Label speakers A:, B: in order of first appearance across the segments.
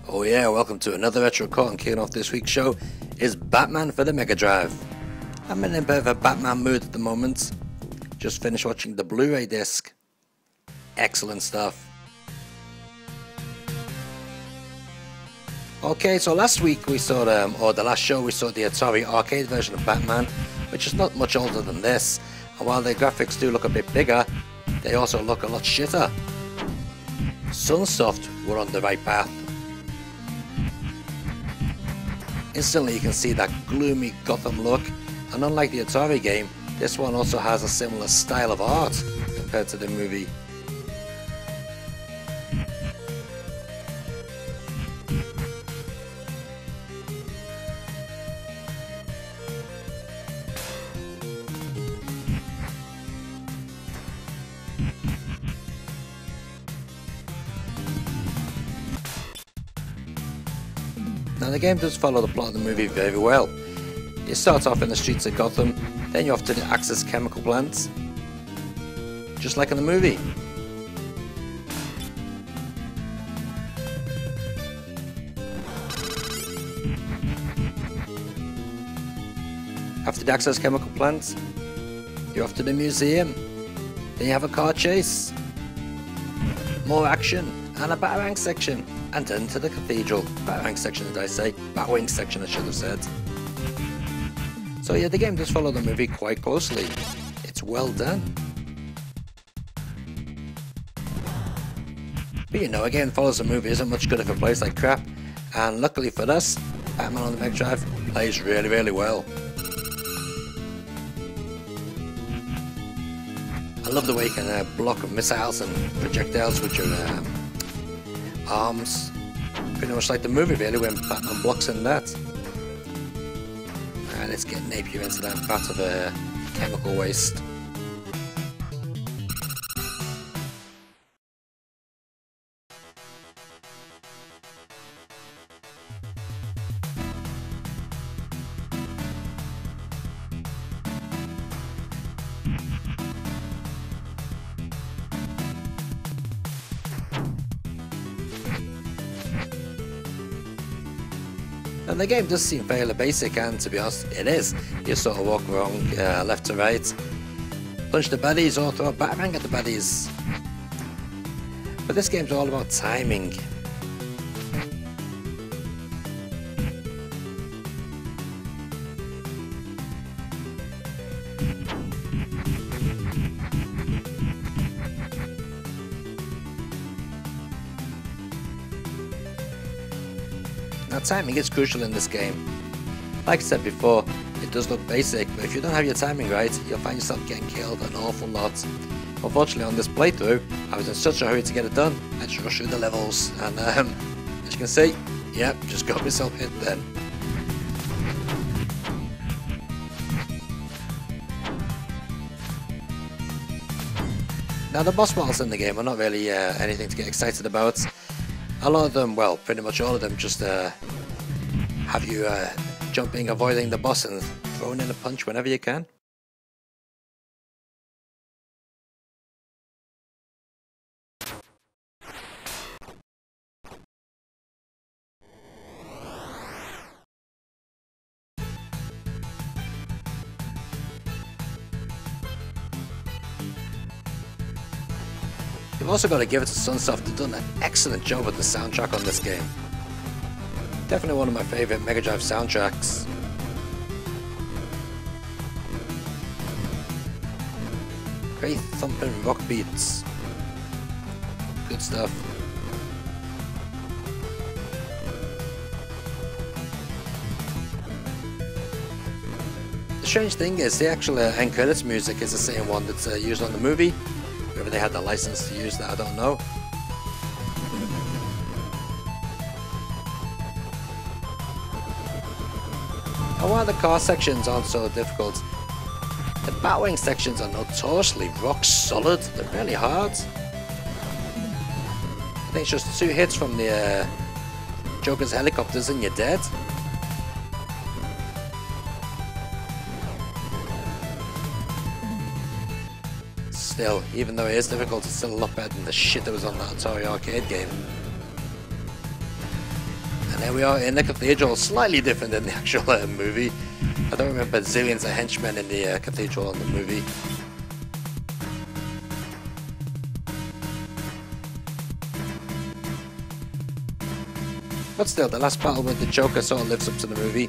A: Oh yeah, welcome to another retro call, and kicking off this week's show is Batman for the Mega Drive. I'm in a bit of a Batman mood at the moment. Just finished watching the Blu-ray disc. Excellent stuff. Okay, so last week we saw, the last show we saw the Atari arcade version of Batman, which is not much older than this, and while the graphics do look a bit bigger, they also look a lot shitter. Sunsoft were on the right path. Instantly you can see that gloomy Gotham look, and unlike the Atari game, this one also has a similar style of art compared to the movie. Now the game does follow the plot of the movie very well. You start off in the streets of Gotham, then you're off to the Axis chemical plant, just like in the movie. After the Axis chemical plant, you're off to the museum, then you have a car chase, more action, and a Batarang section. And then to the cathedral. Batarang section, did I say? Batwing section, I should have said. So yeah, the game does follow the movie quite closely. It's well done. But you know, again, follows the movie isn't much good if it plays like crap. And luckily for us, Batman on the Mega Drive plays really, really well. I love the way you can block missiles and projectiles with your arms, pretty much like the movie really, when Batman blocks in that. And let's get Napier into that vat of chemical waste. And the game does seem fairly basic, and to be honest, it is. You sort of walk along left to right, punch the baddies or throw a batarang at the baddies. But this game's all about timing. Now timing is crucial in this game. Like I said before, it does look basic, but if you don't have your timing right, you'll find yourself getting killed an awful lot. Unfortunately on this playthrough, I was in such a hurry to get it done, I just rushed through the levels, and as you can see, yep, just got myself hit then. Now the boss battles in the game are not really anything to get excited about. A lot of them, well, pretty much all of them, just have you jumping, avoiding the boss and throwing in a punch whenever you can. You've also got to give it to Sunsoft, they've done an excellent job with the soundtrack on this game. Definitely one of my favourite Mega Drive soundtracks. Great thumping rock beats. Good stuff. The strange thing is, the actual end credits music is the same one that's used on the movie. Whether they had the license to use that, I don't know. And while the car sections aren't so difficult, The Batwing sections are notoriously rock solid, they're really hard. I think it's just 2 hits from the Joker's helicopters and you're dead. Still, even though it is difficult, it's still a lot better than the shit that was on that Atari arcade game. And there we are in the cathedral, slightly different than the actual movie. I don't remember zillions of henchmen in the cathedral in the movie. But still, the last battle with the Joker sort of lives up to the movie.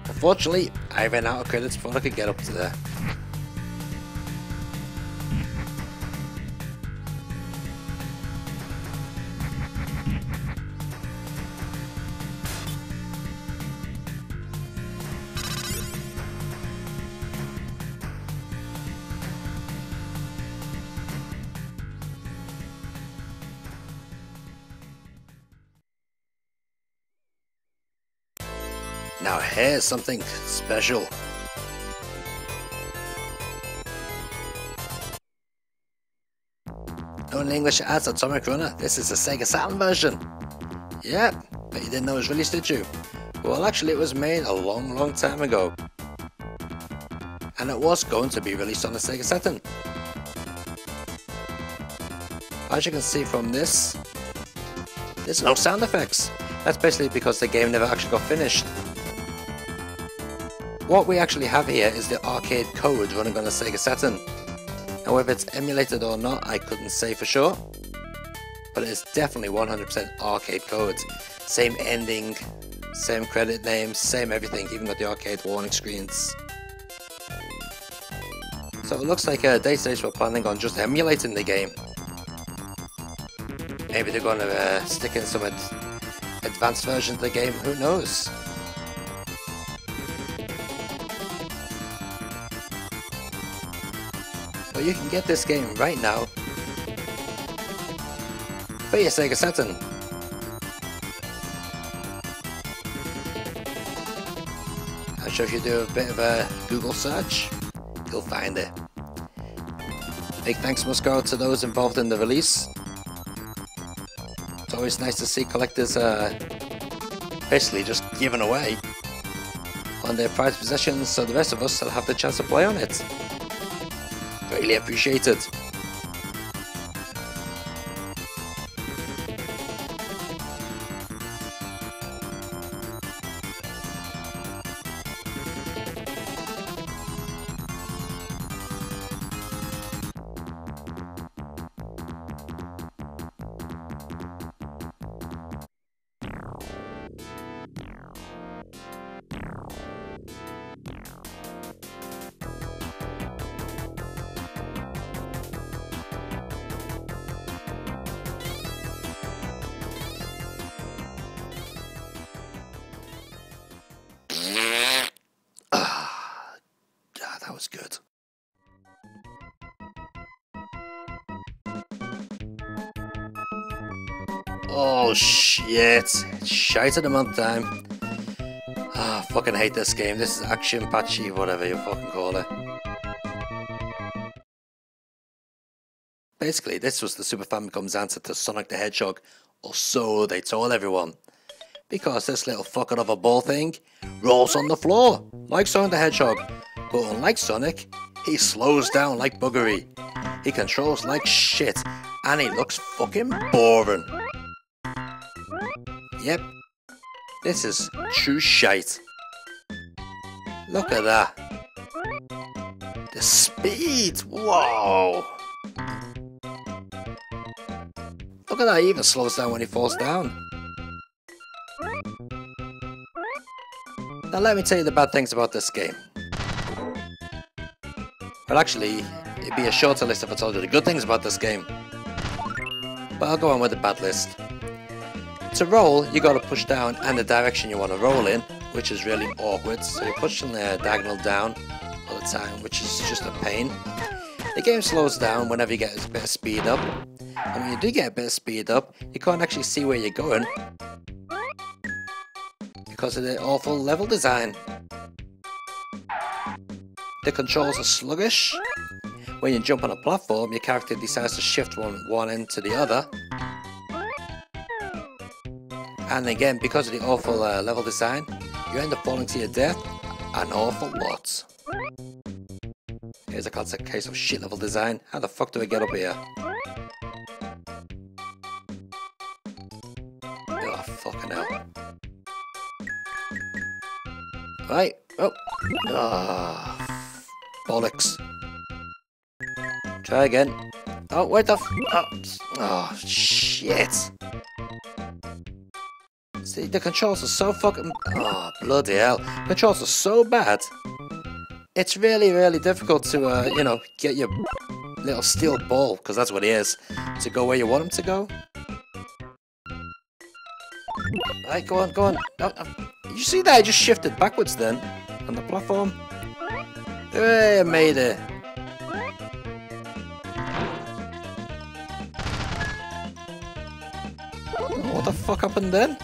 A: Unfortunately, I ran out of credits before I could get up to there. Now here's something special. Known in English as Atomic Runner, this is the Sega Saturn version. Yeah, but you didn't know it was released, did you? Well, actually it was made a long time ago. And it was going to be released on the Sega Saturn. As you can see from this, there's no sound effects. That's basically because the game never actually got finished. What we actually have here is the arcade code running on the Sega Saturn. Now whether it's emulated or not, I couldn't say for sure. But it's definitely 100% arcade code. Same ending, same credit names, same everything, even got the arcade warning screens. So it looks like Daystage were planning on just emulating the game. Maybe they're going to stick in some advanced versions of the game, who knows? But you can get this game right now for your Sega Saturn. I'm sure if you do a bit of a Google search, you'll find it. Big thanks must go to those involved in the release. It's always nice to see collectors basically just given away on their prized possessions, so the rest of us will have the chance to play on it. Really appreciated. That was good. Oh shit, Shite of the month time. Ah, fucking hate this game. This is Action Pachio, whatever you fucking call it. Basically, this was the Super Famicom's answer to Sonic the Hedgehog, or so they told everyone. Because this little fucker of a ball thing rolls on the floor, like Sonic the Hedgehog. But unlike Sonic, he slows down like buggery. He controls like shit, and he looks fucking boring. Yep, this is true shite. Look at that. The speed, whoa. Look at that, he even slows down when he falls down. Now let me tell you the bad things about this game. Well, actually, it'd be a shorter list if I told you the good things about this game. But I'll go on with the bad list. To roll, you gotta push down and the direction you want to roll in, which is really awkward. So you're pushing the diagonal down all the time, which is just a pain. The game slows down whenever you get a bit of speed up. And when you do get a bit of speed up, you can't actually see where you're going because of the awful level design. the controls are sluggish. When you jump on a platform, your character decides to shift one end to the other. And again, because of the awful level design, you end up falling to your death an awful lot. Here's a classic case of shit level design. How the fuck do I get up here? Oh, fucking hell. Right. Oh. Bollocks. Try again. Oh, wait the oh, shit. See, the controls are so fucking... Oh, bloody hell. Controls are so bad. It's really, really difficult to, you know, get your little steel ball, because that's what it is, to go where you want them to go. Right, go on, go on. Oh, you see that? I just shifted backwards then, on the platform. Hey, I made it. What the fuck happened then?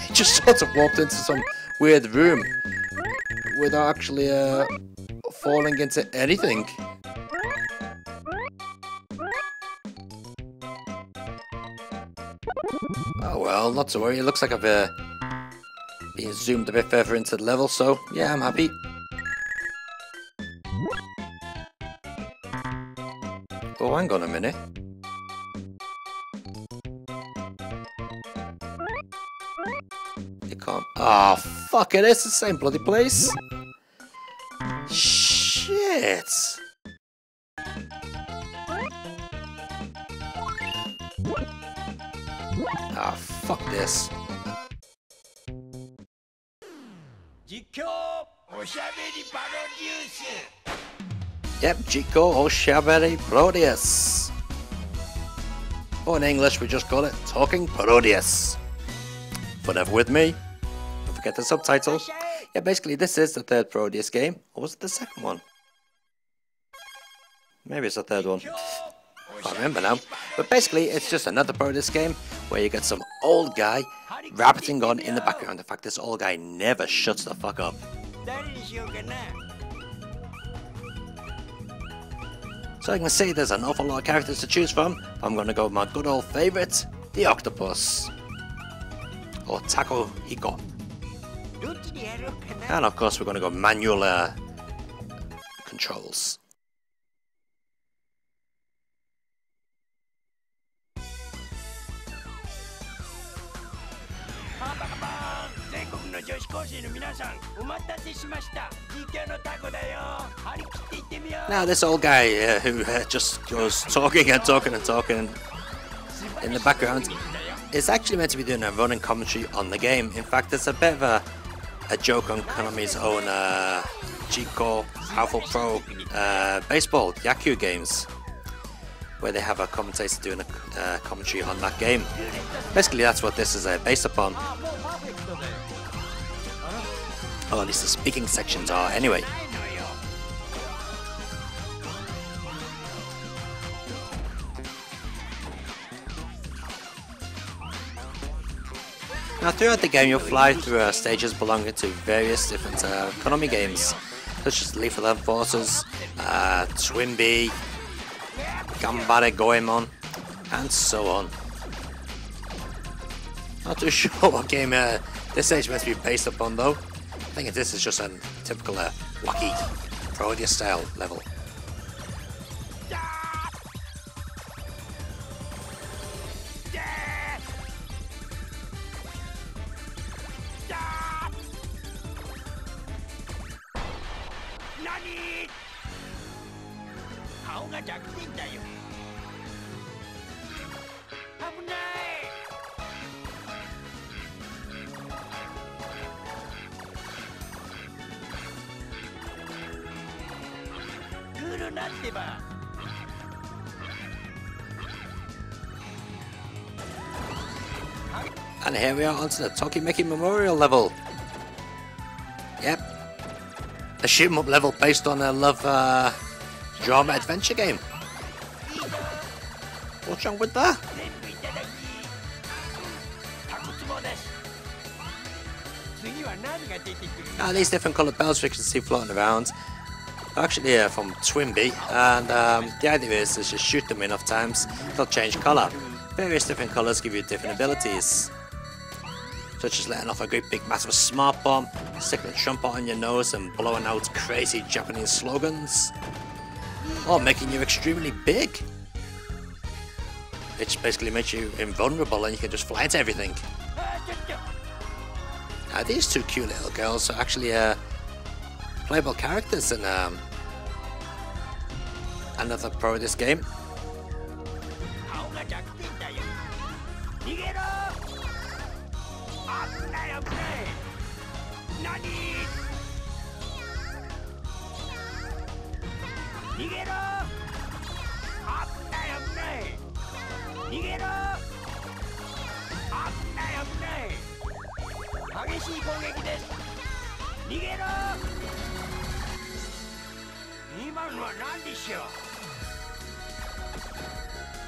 A: He just sort of walked into some weird room without actually falling into anything. Oh well, not to worry. It looks like I've been zoomed a bit further into the level, so yeah, I'm happy. Oh, hang on a minute. You can't... Oh, fuck it, it's the same bloody place. Shit. Ah, fuck this.
B: Jiko Oshaberi Parodious.
A: Yep, Jiko Oshaberi Parodious. Or in English, we just call it Talking Parodius. Whatever with me. Don't forget the subtitles. Yeah, basically this is the third Parodius game. Or was it the second one? Maybe it's the third one. I can't remember now. But basically, it's just another Parodius game where you get some old guy rabbiting on in the background. In fact, this old guy never shuts the fuck up. So you can see there's an awful lot of characters to choose from. I'm going to go with my good old favourite, the octopus. Or Taco Hiko. And of course we're going to go manual controls. Now this old guy who just goes talking and talking and talking in the background is actually meant to be doing a running commentary on the game. In fact, it's a bit of a joke on Konami's own Jiko Powerful Pro baseball Yaku games, where they have a commentator doing a commentary on that game. Basically that's what this is based upon. Or at least the speaking sections are anyway. Now throughout the game you'll fly through stages belonging to various different Konami games, such as Lethal Enforcers, Twinbee, Gambare Goemon, and so on. Not too sure what game this stage is meant to be based upon though. I think this is just a typical wacky Parodius style level. And here we are onto the Tokimeki Memorial level. Yep. A shoot 'em up level based on a love drama adventure game. What's wrong with that? Now these different coloured bells we can see floating around are actually from Twinbee, and the idea is to just shoot them enough times, they'll change colour. Various different colours give you different abilities, such as letting off a great big massive smart bomb, sticking a trumpet on your nose and blowing out crazy Japanese slogans, or making you extremely big, which basically makes you invulnerable and you can just fly into everything. Now these two cute little girls are actually playable characters in another Parodius game.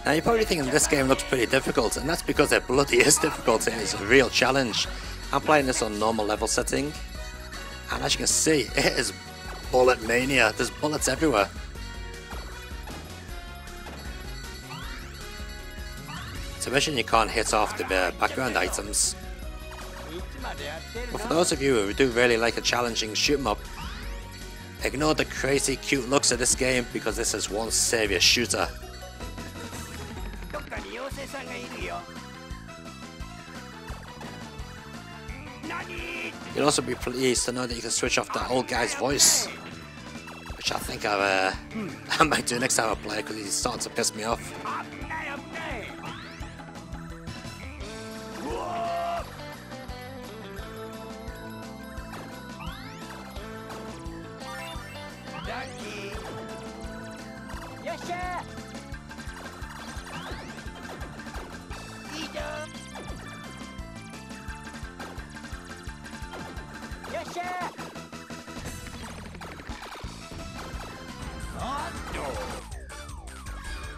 A: Now you're probably thinking this game looks pretty difficult, and that's because it bloody is difficult. It is a real challenge. I'm playing this on normal level setting, and as you can see, it is bullet mania. There's bullets everywhere. To mention you can't hit off the background items. But for those of you who do really like a challenging shoot 'em up, ignore the crazy cute looks of this game because this is one serious shooter. You'll also be pleased to know that you can switch off that old guy's voice, which I think I might do next time I play because he's starting to piss me off.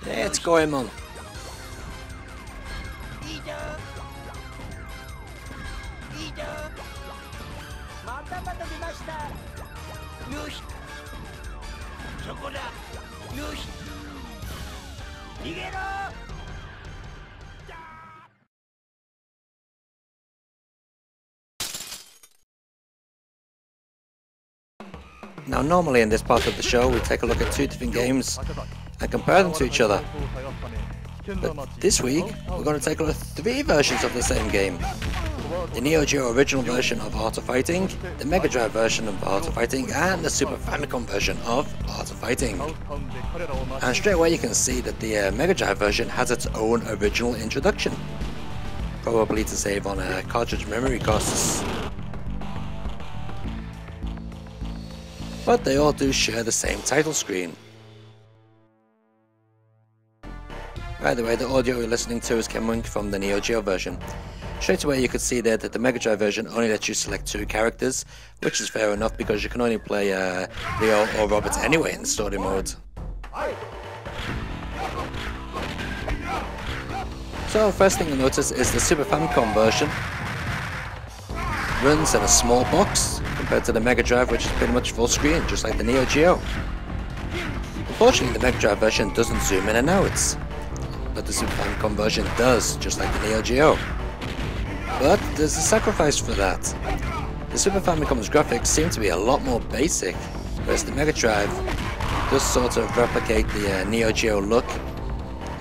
A: Yeah, it's going on. Now normally in this part of the show we take a look at two different games and compare them to each other. But this week we're going to take a look at three versions of the same game. The Neo Geo original version of Art of Fighting, the Mega Drive version of Art of Fighting, and the Super Famicom version of Art of Fighting. And straight away you can see that the Mega Drive version has its own original introduction, probably to save on cartridge memory costs. But they all do share the same title screen. By the way, the audio you're listening to is coming from the Neo Geo version. Straight away you could see there that the Mega Drive version only lets you select two characters, which is fair enough because you can only play Leo or Robert anyway in story mode. So first thing you'll notice is the Super Famicom version runs in a small box compared to the Mega Drive, which is pretty much full screen, just like the Neo Geo. Unfortunately, the Mega Drive version doesn't zoom in and out, but the Super Famicom version does, just like the Neo Geo. But there's a sacrifice for that. The Super Famicom's graphics seem to be a lot more basic, whereas the Mega Drive does sort of replicate the Neo Geo look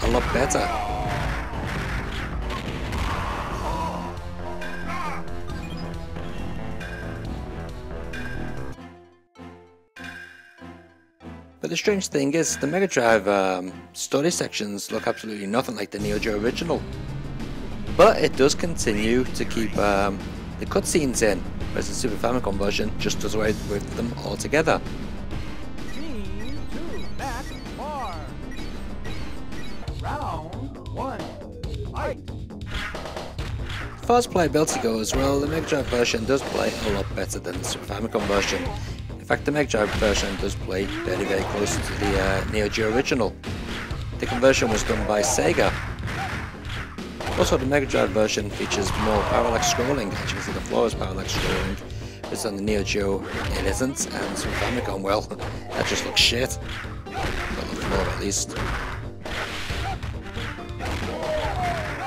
A: a lot better. But the strange thing is, the Mega Drive story sections look absolutely nothing like the Neo Geo original. But it does continue to keep the cutscenes in, whereas the Super Famicom version just does away with them altogether.
B: Round 1, fight!
A: As far as playability goes, well, the Mega Drive version does play a lot better than the Super Famicom version. In fact, the Mega Drive version does play very, very close to the Neo Geo original. The conversion was done by Sega. Also, the Mega Drive version features more parallax scrolling. As you can see, the floor is parallax scrolling, This on the Neo Geo it isn't, and Super Famicom, well, that just looks shit. That looks more at least.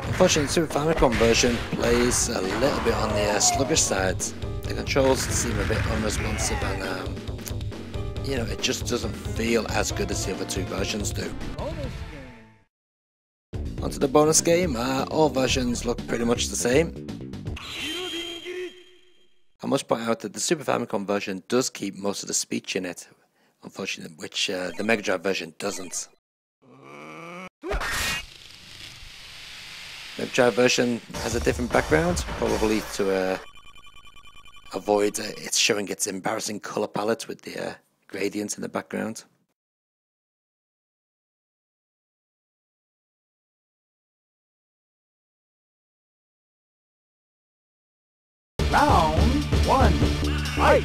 A: Unfortunately, the Super Famicom version plays a little bit on the sluggish side. The controls seem a bit unresponsive, and you know, it just doesn't feel as good as the other two versions do. Onto the bonus game, all versions look pretty much the same. I must point out that the Super Famicom version does keep most of the speech in it, unfortunately, which the Mega Drive version doesn't. Mega Drive version has a different background, probably to avoid it showing its embarrassing colour palette with the gradients in the background.
B: Round 1, fight!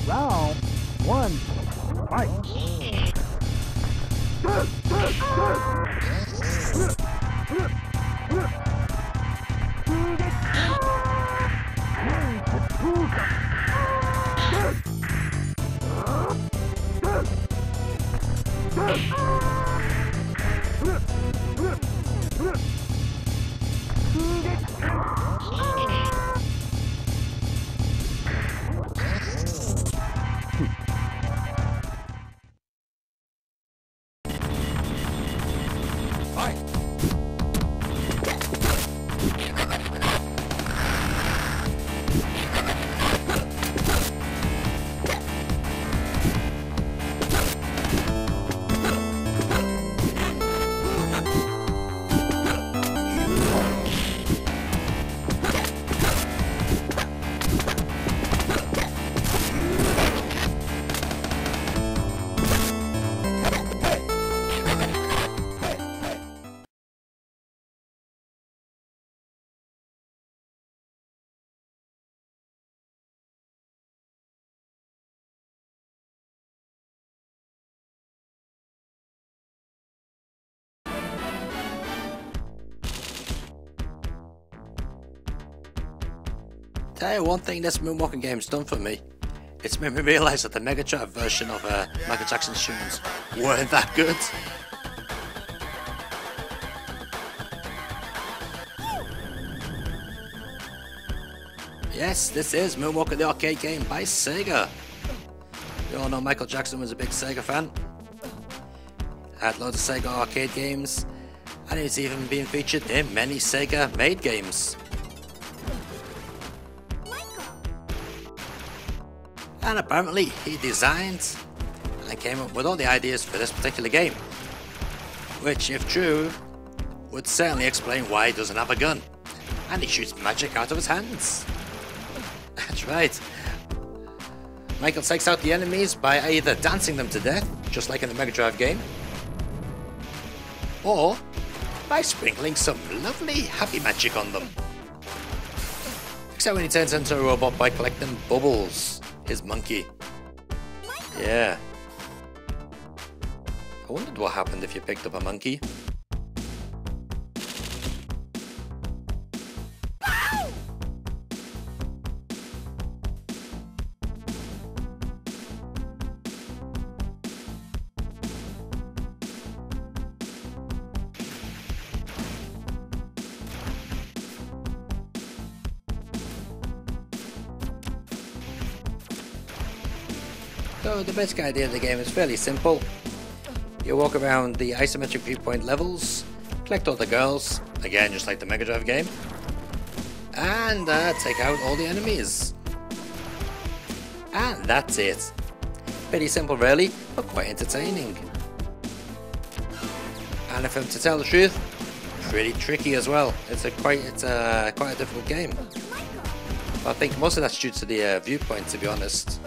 B: Round 1, fight!
A: Tell you one thing this Moonwalker game's done for me. It's made me realise that the Mega Drive version of Michael Jackson's tunes weren't that good. Yes, this is Moonwalker the arcade game by Sega. You all know Michael Jackson was a big Sega fan. Had loads of Sega arcade games, and it's even been featured in many Sega made games. And apparently he designed and came up with all the ideas for this particular game, which, if true, would certainly explain why he doesn't have a gun and he shoots magic out of his hands. That's right. Michael takes out the enemies by either dancing them to death, just like in the Mega Drive game, or by sprinkling some lovely happy magic on them. Except when he turns into a robot by collecting bubbles. His monkey. Yeah. I wondered what happened if you picked up a monkey. So the basic idea of the game is fairly simple. You walk around the isometric viewpoint levels, collect all the girls, again just like the Mega Drive game, and take out all the enemies. And that's it. Pretty simple really, but quite entertaining. And if I'm to tell the truth, pretty tricky as well. It's quite a difficult game. I think most of that's due to the viewpoint, to be honest.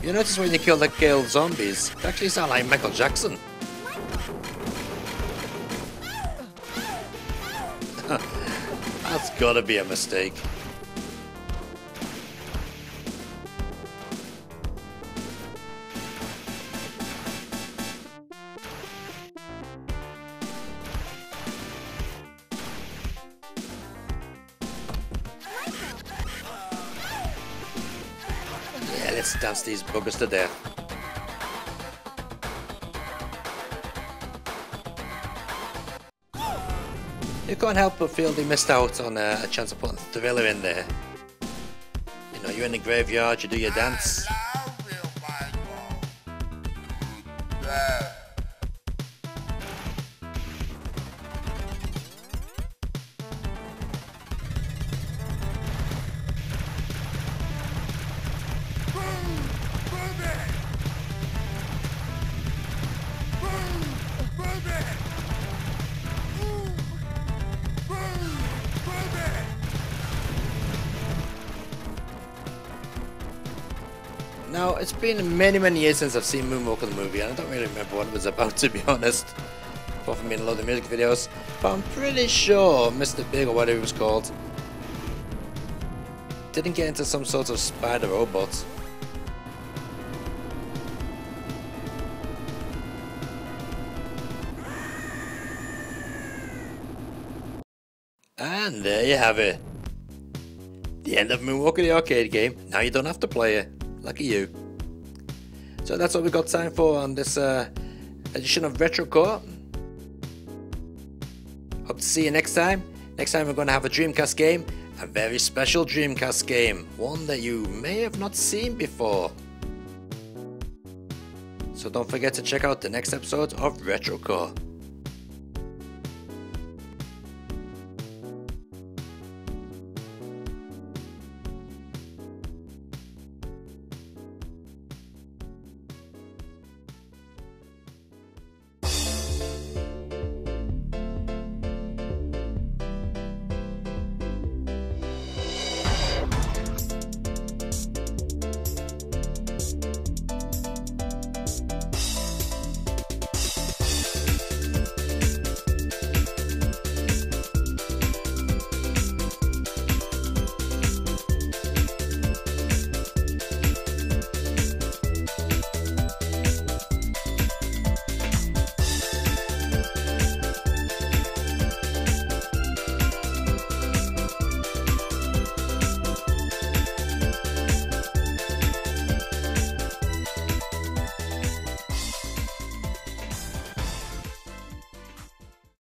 A: You notice when you kill the killed zombies, they actually sound like Michael Jackson. That's gotta be a mistake. Let's dance these buggers to death. You can't help but feel they missed out on a chance of putting Thriller in there. You know, you're in the graveyard, you do your dance. Now, it's been many years since I've seen Moonwalker the movie, and I don't really remember what it was about, to be honest, apart from being a load of music videos, but I'm pretty sure Mr. Big, or whatever he was called, didn't get into some sort of spider robot. And there you have it. The end of Moonwalker the arcade game. Now you don't have to play it. Lucky you. So that's all we got time for on this edition of RetroCore. Hope to see you next time. Next time we're going to have a Dreamcast game. A very special Dreamcast game. One that you may have not seen before. So don't forget to check out the next episode of RetroCore.